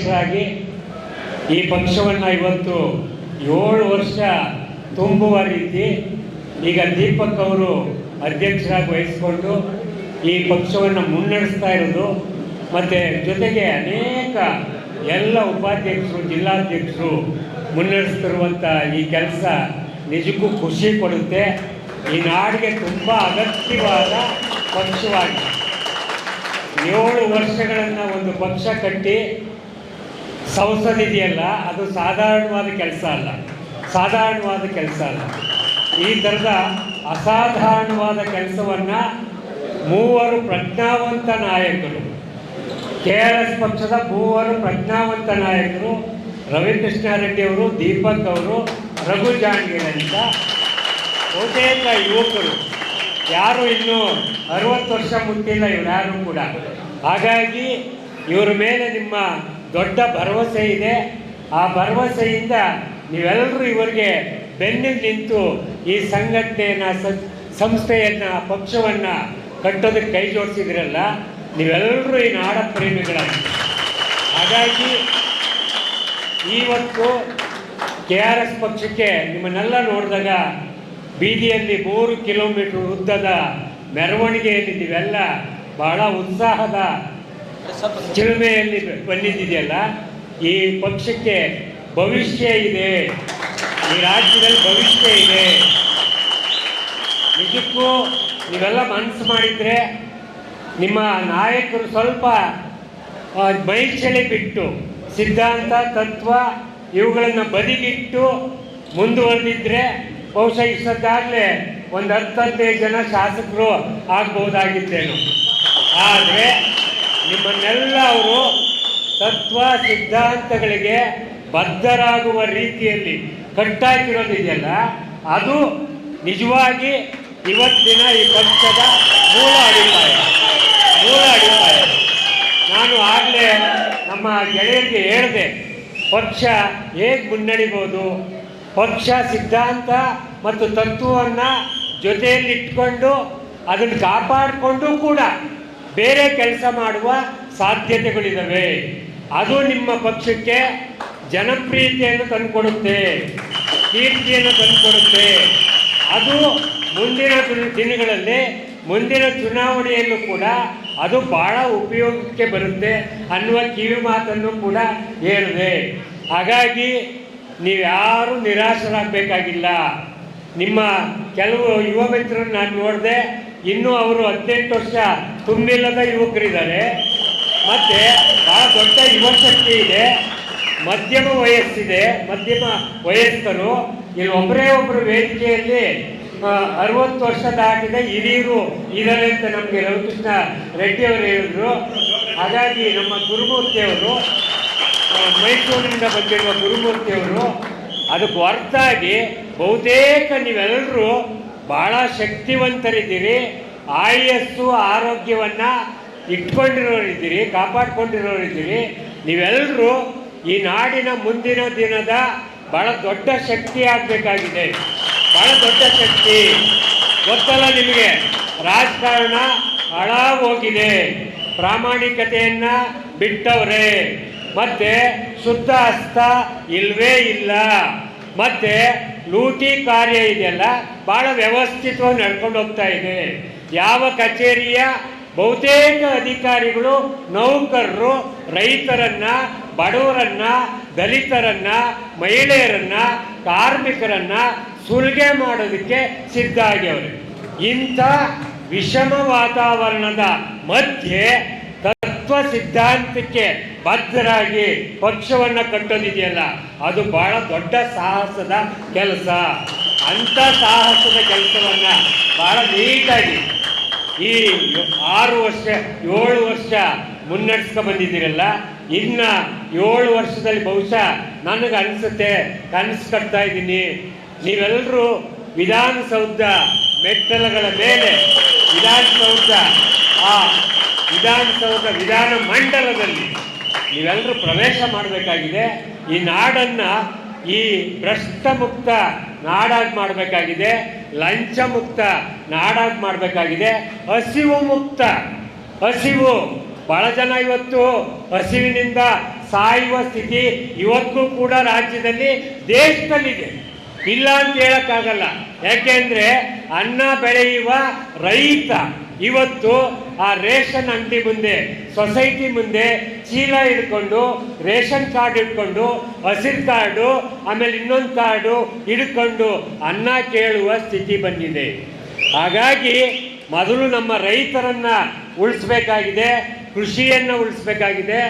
ಅಧ್ಯಕ್ಷರಾಗಿ ಈ ಪಕ್ಷವನ್ನು ಇವತ್ತು 7 ವರ್ಷ ತುಂಬುವ ರೀತಿ ಈಗ ದೀಪಕ್ ಅವರು ಅಧ್ಯಕ್ಷರಾಗಿ ವಹಿಸಿಕೊಂಡು ಈ ಪಕ್ಷವನ್ನು ಮುನ್ನಡೆಸ್ತಾ ಇರೋದು, ಮತ್ತು ಜೊತೆಗೆ ಅನೇಕ ಎಲ್ಲ ಉಪಾಧ್ಯಕ್ಷರು ಜಿಲ್ಲಾಧ್ಯಕ್ಷರು ಮುನ್ನಡೆಸ್ತಿರುವಂಥ ಈ ಕೆಲಸ ನಿಜಕ್ಕೂ ಖುಷಿ ಕೊಡುತ್ತೆ. ಈ ನಾಡಿಗೆ ತುಂಬ ಅಗತ್ಯವಾದ ಪಕ್ಷವಾಗಿದೆ. 7 ವರ್ಷಗಳನ್ನು ಒಂದು ಪಕ್ಷ ಕಟ್ಟಿ ಸಂಸದಿದೆಯಲ್ಲ, ಅದು ಸಾಧಾರಣವಾದ ಕೆಲಸ ಅಲ್ಲ. ಈ ಥರದ ಅಸಾಧಾರಣವಾದ ಕೆಲಸವನ್ನು 3 ಪ್ರಜ್ಞಾವಂತ ನಾಯಕರು, KRS ಪಕ್ಷದ 3 ಪ್ರಜ್ಞಾವಂತ ನಾಯಕರು, ರವಿಕೃಷ್ಣಾರೆಡ್ಡಿ ಅವರು, ದೀಪಕ್ ಅವರು, ರಘು ಜಾಣಗೆರೆ ಅಂತ ಬಹುತೇಕ ಯುವಕರು, ಯಾರು ಇನ್ನೂ 60 ವರ್ಷ ಮುಟ್ಟಿಲ್ಲ ಇವರು ಯಾರು ಕೂಡ. ಹಾಗಾಗಿ ಇವರ ಮೇಲೆ ನಿಮ್ಮ ದೊಡ್ಡ ಭರವಸೆ ಇದೆ. ಆ ಭರವಸೆಯಿಂದ ನೀವೆಲ್ಲರೂ ಇವರಿಗೆ ಬೆನ್ನಿಗೆ ನಿಂತು ಈ ಸಂಘಟನೆಯನ್ನು, ಸಂಸ್ಥೆಯನ್ನು, ಪಕ್ಷವನ್ನು ಕಟ್ಟೋದಕ್ಕೆ ಕೈ ಜೋಡಿಸಿದ್ರಲ್ಲ, ನೀವೆಲ್ಲರೂ ಈ ನಾಡ ಪ್ರೇಮಿಗಳಾಗಿ. ಹಾಗಾಗಿ ಇವತ್ತು KRS ಪಕ್ಷಕ್ಕೆ ನಿಮ್ಮನ್ನೆಲ್ಲ ನೋಡಿದಾಗ ಬೀದಿಯಲ್ಲಿ 3 ಕಿಲೋಮೀಟರ್ ಉದ್ದದ ಮೆರವಣಿಗೆಯಲ್ಲಿ ನೀವೆಲ್ಲ ಬಹಳ ಉತ್ಸಾಹದ ಚಿಲುಮೆಯಲ್ಲಿ ಬಂದಿದೆಯಲ್ಲ, ಈ ಪಕ್ಷಕ್ಕೆ ಭವಿಷ್ಯ ಇದೆ, ಈ ರಾಜ್ಯದಲ್ಲಿ ಭವಿಷ್ಯ ಇದೆ. ನಿಜಕ್ಕೂ ನೀವೆಲ್ಲ ಮನಸ್ಸು ಮಾಡಿದರೆ ನಿಮ್ಮ ನಾಯಕರು ಸ್ವಲ್ಪ ಮೈಚಳಿ ಬಿಟ್ಟು ಸಿದ್ಧಾಂತ, ತತ್ವ ಇವುಗಳನ್ನು ಬದಿಗಿಟ್ಟು ಮುಂದುವರೆದಿದ್ದರೆ ಬಹುಶಃ ಇಷ್ಟೊತ್ತಾಗಲೇ ಒಂದು 10-15 ಜನ ಶಾಸಕರು ಆಗ್ಬೋದಾಗಿದ್ದೇನು. ಆದರೆ ನಿಮ್ಮನ್ನೆಲ್ಲ ಅವರು ತತ್ವ ಸಿದ್ಧಾಂತಗಳಿಗೆ ಬದ್ಧರಾಗುವ ರೀತಿಯಲ್ಲಿ ಕಟ್ಟಾಕಿರೋದಿದೆಯಲ್ಲ, ಅದು ನಿಜವಾಗಿ ಇವತ್ತಿನ ಈ ಪಕ್ಷದ ಮೂಲ ಅಡಿಪಾಯ. ನಾನು ಆಗಲೇ ನಮ್ಮ ಗೆಳೆಯರಿಗೆ ಹೇಳಿದೆ, ಪಕ್ಷ ಹೇಗೆ ಮುನ್ನಡಿಬೋದು, ಪಕ್ಷ ಸಿದ್ಧಾಂತ ಮತ್ತು ತತ್ವವನ್ನು ಜೊತೆಯಲ್ಲಿಟ್ಕೊಂಡು ಅದನ್ನು ಕಾಪಾಡಿಕೊಂಡು ಕೂಡ ಬೇರೆ ಕೆಲಸ ಮಾಡುವ ಸಾಧ್ಯತೆಗಳಿದ್ದಾವೆ. ಅದು ನಿಮ್ಮ ಪಕ್ಷಕ್ಕೆ ಜನಪ್ರಿಯತೆಯನ್ನು ತಂದುಕೊಡುತ್ತೆ, ಕೀರ್ತಿಯನ್ನು ತಂದುಕೊಡುತ್ತೆ. ಅದು ಮುಂದಿನ ದಿನಗಳಲ್ಲಿ, ಮುಂದಿನ ಚುನಾವಣೆಯಲ್ಲೂ ಕೂಡ ಅದು ಬಹಳ ಉಪಯೋಗಕ್ಕೆ ಬರುತ್ತೆ ಅನ್ನುವ ಕಿವಿ ಮಾತನ್ನು ಕೂಡ ಹೇಳಿದೆ. ಹಾಗಾಗಿ ನೀವ್ಯಾರೂ ನಿರಾಶರಾಗಬೇಕಾಗಿಲ್ಲ. ನಿಮ್ಮ ಕೆಲವು ಯುವ ಮಿತ್ರರನ್ನು ನಾನು ನೋಡಿದೆ, ಇನ್ನೂ ಅವರು 18 ವರ್ಷ ತುಂಬಿಲ್ಲದ ಯುವಕರಿದ್ದಾರೆ, ಮತ್ತು ಭಾಳ ದೊಡ್ಡ ಯುವಶಕ್ತಿ ಇದೆ, ಮಧ್ಯಮ ವಯಸ್ಕರು. ಇಲ್ಲಿ ಒಬ್ಬರು ವೇದಿಕೆಯಲ್ಲಿ 60 ವರ್ಷ ದಾಟಿದ ಹಿರಿಯರು ಇದ್ದಾರೆ ಅಂತ ನಮಗೆ ರವಿಕೃಷ್ಣ ರೆಡ್ಡಿ ಅವರು ಹೇಳಿದ್ರು. ಹಾಗಾಗಿ ನಮ್ಮ ಗುರುಮೂರ್ತಿಯವರು, ಮೈಸೂರಿನಿಂದ ಬಂದಿರುವ ಗುರುಮೂರ್ತಿಯವರು, ಅದಕ್ಕೆ ಹೊರತಾಗಿ ಬಹುತೇಕ ನೀವೆಲ್ಲರೂ ಭಾಳ ಶಕ್ತಿವಂತರಿದ್ದೀರಿ, ಆಯಸ್ಸು ಆರೋಗ್ಯವನ್ನು ಇಟ್ಕೊಂಡಿರೋರಿದ್ದೀರಿ, ಕಾಪಾಡ್ಕೊಂಡಿರೋರಿದ್ದೀರಿ. ನೀವೆಲ್ಲರೂ ಈ ನಾಡಿನ ಮುಂದಿನ ದಿನದ ಭಾಳ ದೊಡ್ಡ ಶಕ್ತಿ ಆಗಬೇಕಾಗಿದೆ. ಭಾಳ ದೊಡ್ಡ ಶಕ್ತಿ ಗೊತ್ತಲ್ಲ ನಿಮಗೆ. ರಾಜಕಾರಣ ಹಾಳಾಗೋಗಿದೆ, ಪ್ರಾಮಾಣಿಕತೆಯನ್ನು ಬಿಟ್ಟವ್ರೆ, ಮತ್ತೆ ಶುದ್ಧ ಹಸ್ತ ಇಲ್ಲವೇ ಇಲ್ಲ, ಮತ್ತೆ ಲೂಟಿ ಕಾರ್ಯ ಇದೆಯಲ್ಲ ಭಾಳ ವ್ಯವಸ್ಥಿತವಾಗಿ ನಡ್ಕೊಂಡು ಹೋಗ್ತಾ ಇದೆ. ಯಾವ ಕಚೇರಿಯ ಬಹುತೇಕ ಅಧಿಕಾರಿಗಳು ನೌಕರರು ರೈತರನ್ನ, ಬಡವರನ್ನ, ದಲಿತರನ್ನ, ಮಹಿಳೆಯರನ್ನ, ಕಾರ್ಮಿಕರನ್ನ ಸುಲಿಗೆ ಮಾಡೋದಕ್ಕೆ ಸಿದ್ಧ ಆಗ್ಯವ್ರೆ. ಇಂಥ ವಿಷಮ ವಾತಾವರಣದ ಮಧ್ಯೆ ತತ್ವ ಸಿದ್ಧಾಂತಕ್ಕೆ ಬದ್ಧರಾಗಿ ಪಕ್ಷವನ್ನು ಕಟ್ಟೋದಿದೆಯಲ್ಲ, ಅದು ಬಹಳ ದೊಡ್ಡ ಸಾಹಸದ ಕೆಲಸ. ಅಂಥ ಸಾಹಸದ ಕೆಲಸವನ್ನು ಬಹಳ ನೀಟಾಗಿ ಈ 6 ವರ್ಷ 7 ವರ್ಷ ಮುನ್ನಡೆಸ್ಕೊ ಬಂದಿದ್ದೀರಲ್ಲ, ಇನ್ನು 7 ವರ್ಷದಲ್ಲಿ ಬಹುಶಃ ನನಗೆ ಅನಿಸುತ್ತೆ, ಕನಸು ಕಟ್ತಾ ಇದ್ದೀನಿ, ನೀವೆಲ್ಲರೂ ವಿಧಾನಸೌಧ ಮೆಟ್ಟಲುಗಳ ಮೇಲೆ, ವಿಧಾನಸೌಧ ವಿಧಾನ ಮಂಡಲದಲ್ಲಿ ನೀವೆಲ್ಲರೂ ಪ್ರವೇಶ ಮಾಡಬೇಕಾಗಿದೆ. ಈ ನಾಡನ್ನು ಈ ಭ್ರಷ್ಟ ಮುಕ್ತ ನಾಡಾಗಿ ಮಾಡಬೇಕಾಗಿದೆ, ಲಂಚ ಮುಕ್ತ ನಾಡಾಗಿ ಮಾಡಬೇಕಾಗಿದೆ, ಹಸಿವು ಮುಕ್ತ. ಹಸಿವು ಭಾಳ ಜನ ಇವತ್ತು ಹಸಿವಿನಿಂದ ಸಾಯುವ ಸ್ಥಿತಿ ಇವತ್ತು ಕೂಡ ರಾಜ್ಯದಲ್ಲಿ ದೇಶದಲ್ಲಿದೆ, ಇಲ್ಲ ಅಂತ ಹೇಳಕ್ಕಾಗಲ್ಲ. ಯಾಕೆಂದ್ರೆ ಅನ್ನ ಬೆಳೆಯುವ ರೈತ ಇವತ್ತು ಆ ರೇಷನ್ ಅಂಗಡಿ ಮುಂದೆ, ಸೊಸೈಟಿ ಮುಂದೆ ಚೀಲ ಹಿಡ್ಕೊಂಡು, ರೇಷನ್ ಕಾರ್ಡ್ ಹಿಡ್ಕೊಂಡು, ಹಸಿರು ಕಾರ್ಡು, ಆಮೇಲೆ ಇನ್ನೊಂದು ಕಾರ್ಡು ಹಿಡ್ಕೊಂಡು ಅನ್ನ ಕೇಳುವ ಸ್ಥಿತಿ ಬಂದಿದೆ. ಹಾಗಾಗಿ ಮೊದಲು ನಮ್ಮ ರೈತರನ್ನ ಉಳಿಸ್ಬೇಕಾಗಿದೆ, ಕೃಷಿಯನ್ನು ಉಳಿಸ್ಬೇಕಾಗಿದೆ,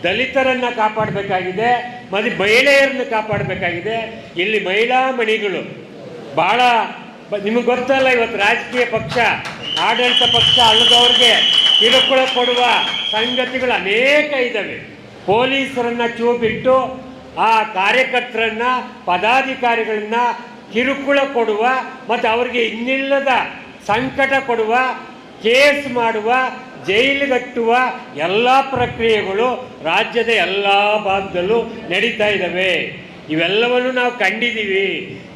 ದಲಿತರನ್ನ ಕಾಪಾಡಬೇಕಾಗಿದೆ, ಮತ್ತು ಮಹಿಳೆಯರನ್ನು ಕಾಪಾಡಬೇಕಾಗಿದೆ. ಇಲ್ಲಿ ಮಹಿಳಾ ಮಣಿಗಳು ಭಾಳ ನಿಮಗೆ ಗೊತ್ತಲ್ಲ, ಇವತ್ತು ರಾಜಕೀಯ ಪಕ್ಷ, ಆಡಳಿತ ಪಕ್ಷ ಅಲ್ಲದವ್ರಿಗೆ ಕಿರುಕುಳ ಕೊಡುವ ಸಂಗತಿಗಳು ಅನೇಕ ಇದ್ದಾವೆ. ಪೊಲೀಸರನ್ನ ಚೂ ಬಿಟ್ಟು ಆ ಕಾರ್ಯಕರ್ತರನ್ನ, ಪದಾಧಿಕಾರಿಗಳನ್ನ ಕಿರುಕುಳ ಕೊಡುವ ಮತ್ತು ಅವರಿಗೆ ಇನ್ನಿಲ್ಲದ ಸಂಕಟ ಕೊಡುವ, ಕೇಸ್ ಮಾಡುವ, ಜೈಲಿಗಟ್ಟುವ ಎಲ್ಲ ಪ್ರಕ್ರಿಯೆಗಳು ರಾಜ್ಯದ ಎಲ್ಲ ಭಾಗದಲ್ಲೂ ನಡೀತಾ ಇದ್ದಾವೆ. ಇವೆಲ್ಲವನ್ನು ನಾವು ಕಂಡಿದ್ದೀವಿ,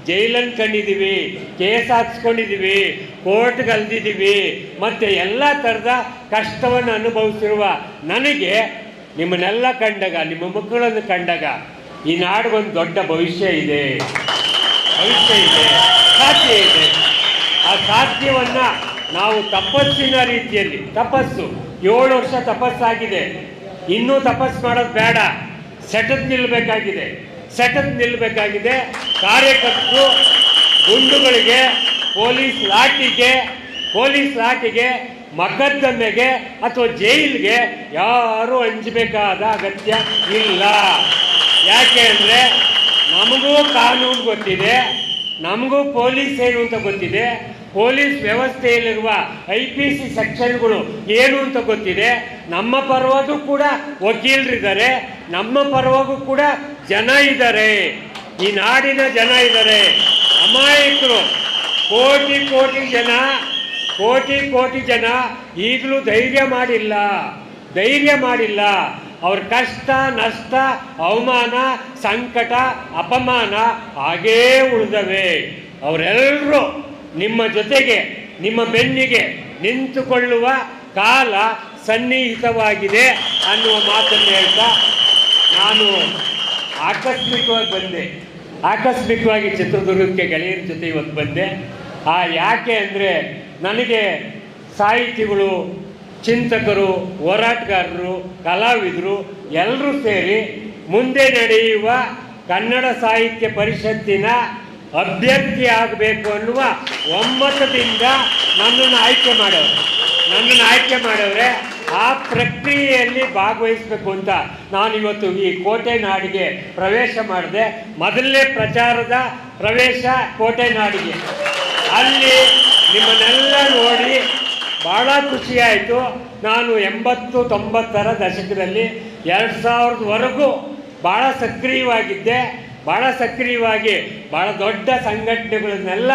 ಜೈಲನ್ನು ಕಂಡಿದ್ದೀವಿ, ಕೇಸ್ ಹಾಕ್ಸ್ಕೊಂಡಿದ್ದೀವಿ, ಕೋರ್ಟ್ಗೆ ಅಲ್ದಿದ್ದೀವಿ, ಮತ್ತು ಎಲ್ಲ ಥರದ ಕಷ್ಟವನ್ನು ಅನುಭವಿಸಿರುವ ನನಗೆ ನಿಮ್ಮನ್ನೆಲ್ಲ ಕಂಡಾಗ, ನಿಮ್ಮ ಮಕ್ಕಳನ್ನು ಕಂಡಾಗ ಈ ನಾಡಿಗೊಂದು ದೊಡ್ಡ ಭವಿಷ್ಯ ಇದೆ, ಸಾಧ್ಯ ಇದೆ. ಆ ಸಾಧ್ಯವನ್ನು ನಾವು ತಪಸ್ಸಿನ ರೀತಿಯಲ್ಲಿ, ತಪಸ್ಸು 7 ವರ್ಷ ತಪಸ್ಸಾಗಿದೆ, ಇನ್ನೂ ತಪಸ್ಸು ಮಾಡೋದು ಬೇಡ, ಸೆಟತ್ ನಿಲ್ಲಬೇಕಾಗಿದೆ. ಕಾರ್ಯಕರ್ತರು ಗುಂಡುಗಳಿಗೆ, ಪೊಲೀಸ್ ಲಾಠಿಗೆ, ಮೊಕದ್ದಮೆಗೆ ಅಥವಾ ಜೈಲಿಗೆ ಯಾರೂ ಅಂಜಬೇಕಾದ ಅಗತ್ಯ ಇಲ್ಲ. ಯಾಕೆ ಅಂದರೆ ನಮಗೂ ಕಾನೂನು ಗೊತ್ತಿದೆ, ನಮಗೂ ಪೊಲೀಸ್ ಏನು ಅಂತ ಗೊತ್ತಿದೆ, ಪೊಲೀಸ್ ವ್ಯವಸ್ಥೆಯಲ್ಲಿರುವ IPC ಸೆಕ್ಷನ್ಗಳು ಏನು ಅಂತ ಗೊತ್ತಿದೆ. ನಮ್ಮ ಪರವಾಗೂ ಕೂಡ ವಕೀಲರಿದ್ದಾರೆ, ನಮ್ಮ ಪರವಾಗೂ ಕೂಡ ಜನ ಇದ್ದಾರೆ, ಈ ನಾಡಿನ ಜನ ಇದ್ದಾರೆ. ಅಮಾಯಕರು ಕೋಟಿ ಜನ ಈಗಲೂ ಧೈರ್ಯ ಮಾಡಿಲ್ಲ. ಅವ್ರ ಕಷ್ಟ, ನಷ್ಟ, ಅವಮಾನ, ಸಂಕಟ, ಅಪಮಾನ ಹಾಗೇ ಉಳಿದವೆ. ಅವರೆಲ್ಲರೂ ನಿಮ್ಮ ಜೊತೆಗೆ, ನಿಮ್ಮ ಬೆನ್ನಿಗೆ ನಿಂತುಕೊಳ್ಳುವ ಕಾಲ ಸನ್ನಿಹಿತವಾಗಿದೆ ಅನ್ನುವ ಮಾತನ್ನು ಹೇಳ್ತಾ ನಾನು ಆಕಸ್ಮಿಕವಾಗಿ ಚಿತ್ರದುರ್ಗಕ್ಕೆ ಗೆಳೆಯರ ಜೊತೆ ಇವತ್ತು ಬಂದೆ. ಯಾಕೆ ಅಂದರೆ ನನಗೆ ಸಾಹಿತಿಗಳು, ಚಿಂತಕರು, ಹೋರಾಟಗಾರರು, ಕಲಾವಿದರು ಎಲ್ಲರೂ ಸೇರಿ ಮುಂದೆ ನಡೆಯುವ ಕನ್ನಡ ಸಾಹಿತ್ಯ ಪರಿಷತ್ತಿನ ಅಭ್ಯರ್ಥಿ ಆಗಬೇಕು ಅನ್ನುವ ಒಮ್ಮತದಿಂದ ನನ್ನನ್ನು ಆಯ್ಕೆ ಮಾಡವ್ರೆ. ಆ ಪ್ರಕ್ರಿಯೆಯಲ್ಲಿ ಭಾಗವಹಿಸಬೇಕು ಅಂತ ನಾನು ಇವತ್ತು ಈ ಕೋಟೆ ನಾಡಿಗೆ ಪ್ರವೇಶ ಮಾಡಿದೆ. ಮೊದಲನೇ ಪ್ರಚಾರದ ಪ್ರವೇಶ ಕೋಟೆ ನಾಡಿಗೆ. ಅಲ್ಲಿ ನಿಮ್ಮನ್ನೆಲ್ಲ ನೋಡಿ ಭಾಳ ಖುಷಿಯಾಯಿತು. ನಾನು 80-90ರ ದಶಕದಲ್ಲಿ 2000ವರೆಗೂ ಭಾಳ ಸಕ್ರಿಯವಾಗಿ ಭಾಳ ದೊಡ್ಡ ಸಂಘಟನೆಗಳನ್ನೆಲ್ಲ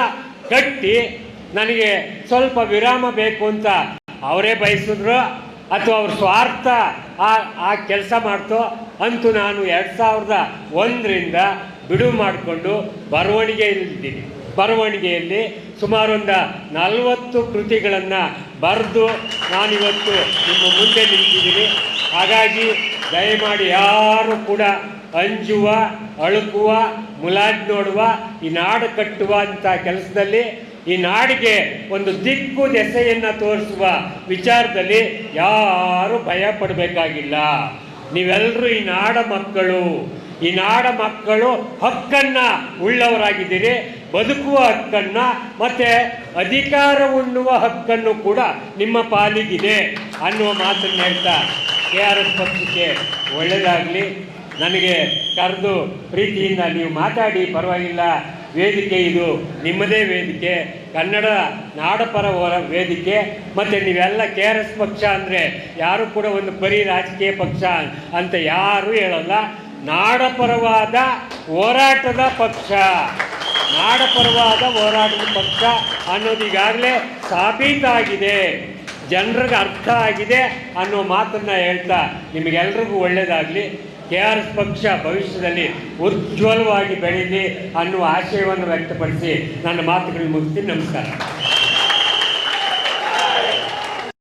ಕಟ್ಟಿ ನನಗೆ ಸ್ವಲ್ಪ ವಿರಾಮ ಬೇಕು ಅಂತ ಅವರೇ ಬಯಸಿದ್ರು ಅಥವಾ ಅವ್ರ ಸ್ವಾರ್ಥ ಆ ಕೆಲಸ ಮಾಡ್ತೋ ಅಂತೂ ನಾನು 2001ರಿಂದ ಬಿಡುವು ಮಾಡಿಕೊಂಡು ಬರವಣಿಗೆಯಲ್ಲಿ ಸುಮಾರು 40 ಕೃತಿಗಳನ್ನು ಬರೆದು ನಾನಿವತ್ತು ನಿಮ್ಮ ಮುಂದೆ ನಿಂತಿದ್ದೀನಿ. ಹಾಗಾಗಿ ದಯಮಾಡಿ ಯಾರು ಕೂಡ ಅಂಜುವ, ಅಳುಕುವ, ಮುಲಾಜ್ ನೋಡುವ, ಈ ನಾಡು ಕಟ್ಟುವ ಅಂತ ಕೆಲಸದಲ್ಲಿ, ಈ ನಾಡಿಗೆ ಒಂದು ದಿಕ್ಕು ದೆಸೆಯನ್ನು ತೋರಿಸುವ ವಿಚಾರದಲ್ಲಿ ಯಾರು ಭಯ ಪಡಬೇಕಾಗಿಲ್ಲ. ನೀವೆಲ್ಲರೂ ಈ ನಾಡ ಮಕ್ಕಳು ಹಕ್ಕನ್ನು ಉಳ್ಳವರಾಗಿದ್ದೀರಿ. ಬದುಕುವ ಹಕ್ಕನ್ನು ಮತ್ತು ಅಧಿಕಾರ ಉಣ್ಣುವ ಹಕ್ಕನ್ನು ಕೂಡ ನಿಮ್ಮ ಪಾಲಿಗಿದೆ ಅನ್ನುವ ಮಾತನ್ನು ಹೇಳ್ತಾ KRS ಪಕ್ಷಕ್ಕೆ ಒಳ್ಳೆಯದಾಗಲಿ. ನನಗೆ ಕರೆದು ಪ್ರೀತಿಯಿಂದ ನೀವು ಮಾತಾಡಿ, ಪರವಾಗಿಲ್ಲ, ವೇದಿಕೆ ಇದು ನಿಮ್ಮದೇ ವೇದಿಕೆ, ಕನ್ನಡ ನಾಡಪರ ವೇದಿಕೆ. ಮತ್ತು ನೀವೆಲ್ಲ KRS ಪಕ್ಷ ಅಂದರೆ ಯಾರು ಕೂಡ ಒಂದು ಬರೀ ರಾಜಕೀಯ ಪಕ್ಷ ಅಂತ ಯಾರೂ ಹೇಳಲ್ಲ. ನಾಡಪರವಾದ ಹೋರಾಟದ ಪಕ್ಷ ಅನ್ನೋದು ಈಗಾಗಲೇ ಸಾಬೀತಾಗಿದೆ, ಜನರಿಗೆ ಅರ್ಥ ಆಗಿದೆ ಅನ್ನೋ ಮಾತನ್ನು ಹೇಳ್ತಾ ನಿಮಗೆಲ್ರಿಗೂ ಒಳ್ಳೆಯದಾಗಲಿ. KRS ಪಕ್ಷ ಭವಿಷ್ಯದಲ್ಲಿ ಉಜ್ವಲವಾಗಿ ಬೆಳೀಲಿ ಅನ್ನುವ ಆಶಯವನ್ನು ವ್ಯಕ್ತಪಡಿಸಿ ನನ್ನ ಮಾತುಗಳನ್ನು ಮುಗಿಸ್ತೀನಿ. ನಮಸ್ಕಾರ.